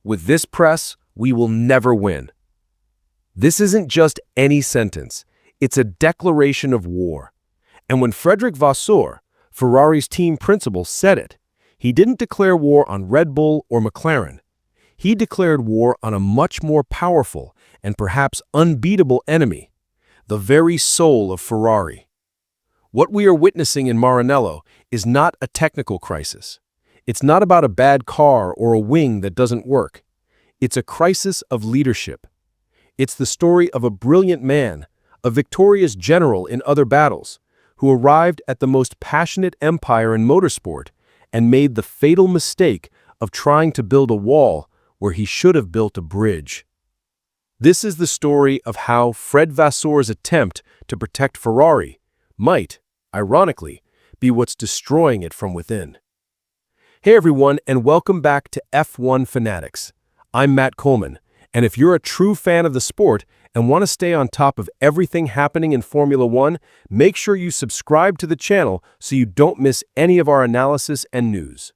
With this press, we will never win. This isn't just any sentence. It's a declaration of war. And when Frédéric Vasseur, Ferrari's team principal, said it, he didn't declare war on Red Bull or McLaren. He declared war on a much more powerful and perhaps unbeatable enemy, the very soul of Ferrari. What we are witnessing in Maranello is not a technical crisis. It's not about a bad car or a wing that doesn't work. It's a crisis of leadership. It's the story of a brilliant man, a victorious general in other battles, who arrived at the most passionate empire in motorsport and made the fatal mistake of trying to build a wall where he should have built a bridge. This is the story of how Fred Vasseur's attempt to protect Ferrari might, ironically, be what's destroying it from within. Hey everyone, and welcome back to F1 Fanatics. I'm Matt Coleman, and if you're a true fan of the sport and want to stay on top of everything happening in Formula One, make sure you subscribe to the channel so you don't miss any of our analysis and news.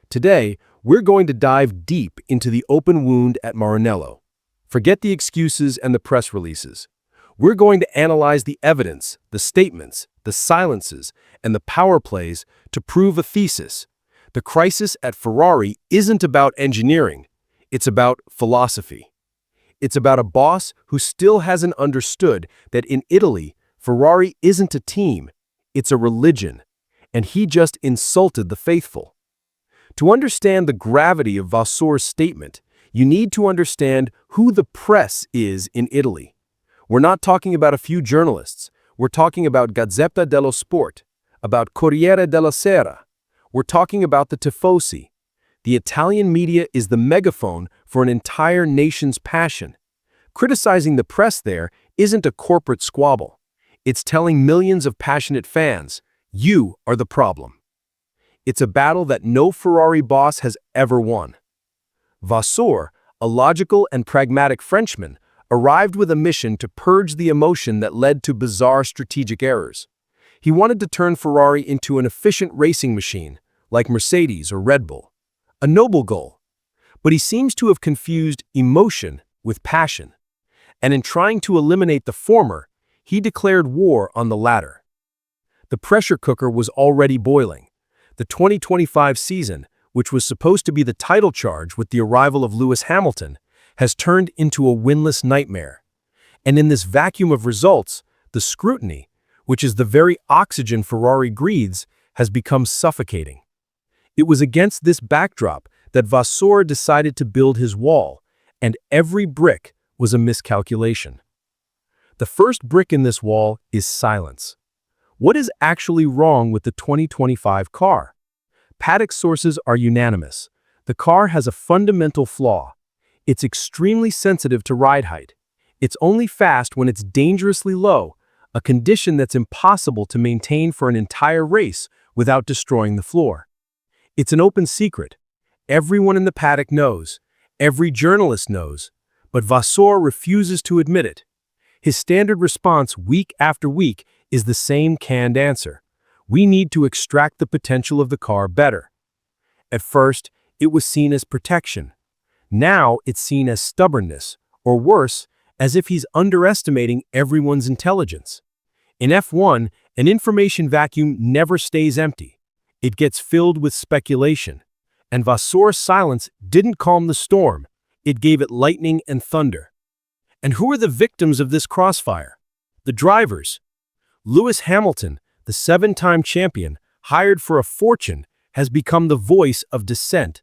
Today, we're going to dive deep into the open wound at Maranello. Forget the excuses and the press releases. We're going to analyze the evidence, the statements, the silences, and the power plays to prove a thesis. The crisis at Ferrari isn't about engineering. It's about philosophy. It's about a boss who still hasn't understood that in Italy, Ferrari isn't a team, it's a religion, and he just insulted the faithful. To understand the gravity of Vasseur's statement, you need to understand who the press is in Italy. We're not talking about a few journalists. We're talking about Gazzetta dello Sport, about Corriere della Sera. We're talking about the Tifosi. The Italian media is the megaphone for an entire nation's passion. Criticizing the press there isn't a corporate squabble. It's telling millions of passionate fans, you are the problem. It's a battle that no Ferrari boss has ever won. Vasseur, a logical and pragmatic Frenchman, arrived with a mission to purge the emotion that led to bizarre strategic errors. He wanted to turn Ferrari into an efficient racing machine, like Mercedes or Red Bull. A noble goal. But he seems to have confused emotion with passion. And in trying to eliminate the former, he declared war on the latter. The pressure cooker was already boiling. The 2025 season, which was supposed to be the title charge with the arrival of Lewis Hamilton, has turned into a winless nightmare. And in this vacuum of results, the scrutiny, which is the very oxygen Ferrari breathes, has become suffocating. It was against this backdrop that Vasseur decided to build his wall, and every brick was a miscalculation. The first brick in this wall is silence. What is actually wrong with the 2025 car? Paddock sources are unanimous. The car has a fundamental flaw. It's extremely sensitive to ride height. It's only fast when it's dangerously low, a condition that's impossible to maintain for an entire race without destroying the floor. It's an open secret. Everyone in the paddock knows. Every journalist knows. But Vasseur refuses to admit it. His standard response week after week is the same canned answer. We need to extract the potential of the car better. At first, it was seen as protection. Now it's seen as stubbornness, or worse, as if he's underestimating everyone's intelligence. In F1, an information vacuum never stays empty. It gets filled with speculation. And Vasseur's silence didn't calm the storm. It gave it lightning and thunder. And who are the victims of this crossfire? The drivers. Lewis Hamilton, the 7-time champion, hired for a fortune, has become the voice of dissent.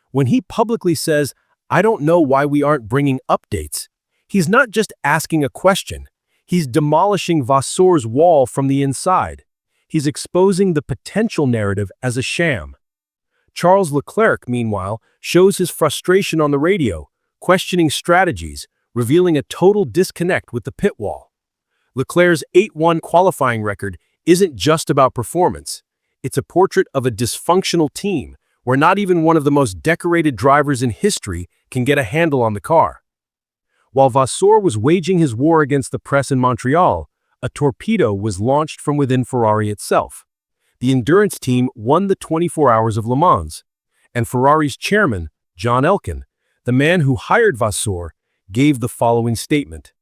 When he publicly says, "I don't know why we aren't bringing updates," he's not just asking a question. He's demolishing Vasseur's wall from the inside. He's exposing the potential narrative as a sham. Charles Leclerc, meanwhile, shows his frustration on the radio, questioning strategies, revealing a total disconnect with the pit wall. Leclerc's 8-1 qualifying record isn't just about performance. It's a portrait of a dysfunctional team where not even one of the most decorated drivers in history can get a handle on the car. While Vasseur was waging his war against the press in Montreal, a torpedo was launched from within Ferrari itself. The endurance team won the 24 Hours of Le Mans, and Ferrari's chairman, John Elkann, the man who hired Vasseur, gave the following statement.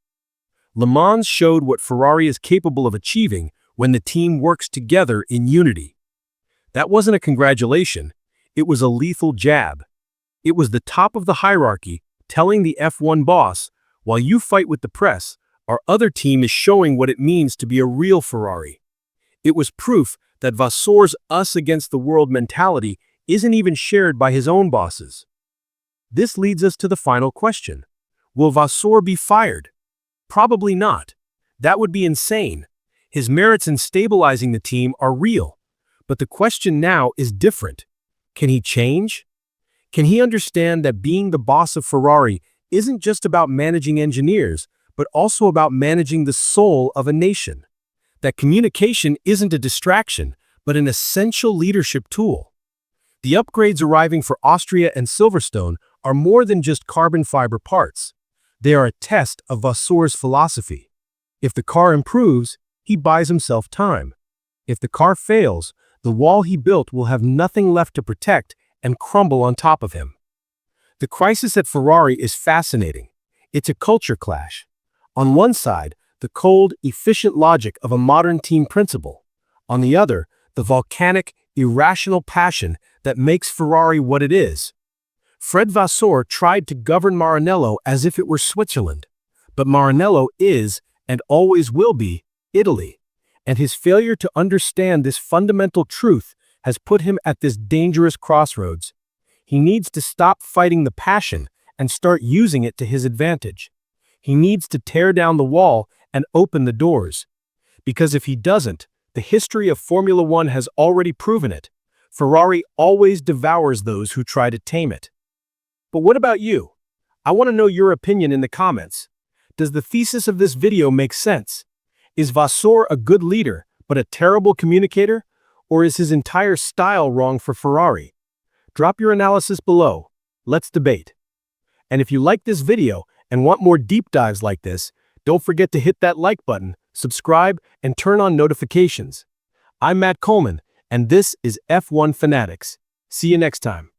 Le Mans showed what Ferrari is capable of achieving when the team works together in unity. That wasn't a congratulation, it was a lethal jab. It was the top of the hierarchy telling the F1 boss, while you fight with the press, our other team is showing what it means to be a real Ferrari. It was proof that Vasseur's us against the world mentality isn't even shared by his own bosses. This leads us to the final question. Will Vasseur be fired? Probably not. That would be insane. His merits in stabilizing the team are real. But the question now is different. Can he change? Can he understand that being the boss of Ferrari isn't just about managing engineers, but also about managing the soul of a nation? That communication isn't a distraction, but an essential leadership tool. The upgrades arriving for Austria and Silverstone are more than just carbon fiber parts. They are a test of Vasseur's philosophy. If the car improves, he buys himself time. If the car fails, the wall he built will have nothing left to protect and crumble on top of him. The crisis at Ferrari is fascinating. It's a culture clash. On one side, the cold, efficient logic of a modern team principle. On the other, the volcanic, irrational passion that makes Ferrari what it is. Fred Vasseur tried to govern Maranello as if it were Switzerland. But Maranello is, and always will be, Italy. And his failure to understand this fundamental truth has put him at this dangerous crossroads. He needs to stop fighting the passion and start using it to his advantage. He needs to tear down the wall and open the doors. Because if he doesn't, the history of Formula One has already proven it. Ferrari always devours those who try to tame it. But what about you? I want to know your opinion in the comments. Does the thesis of this video make sense? Is Vasseur a good leader, but a terrible communicator? Or is his entire style wrong for Ferrari? Drop your analysis below. Let's debate. And if you like this video and want more deep dives like this, don't forget to hit that like button, subscribe, and turn on notifications. I'm Matt Coleman, and this is F1 Fanatics. See you next time.